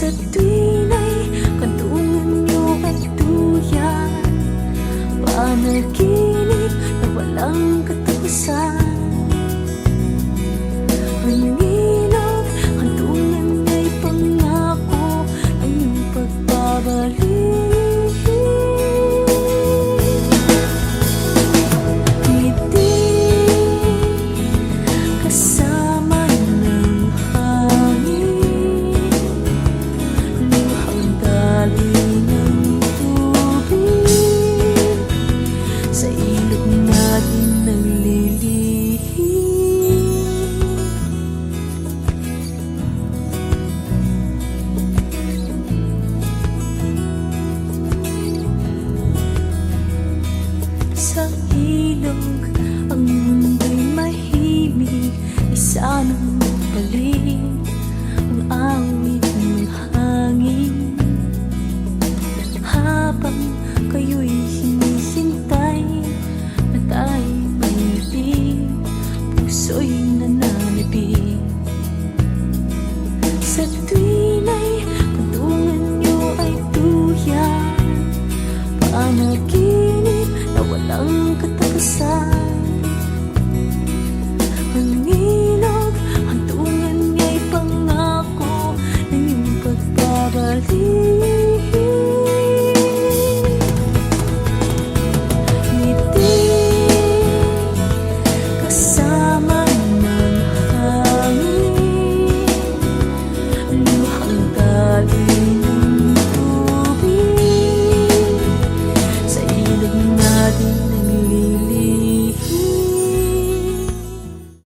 Sa tuwing ay kantungan niyo ay tuyan, panaginip na walang katapusan. Ang ilaw, kantungan niya'y pangako ng iyong pagbabalik. Ngiti kasama ng hangin, luhang dali ng tubig, sa ilog natin naglilihim. Sa ilog, ang mundo'y mahimig, isa nang balik ang awit ng hangin. Habang kayo'y hinihintay na tayo'y maibig, puso'y nananabig. Sa tuwing ay kantungan niyo ay tuyan, panaginip na walang katapusan.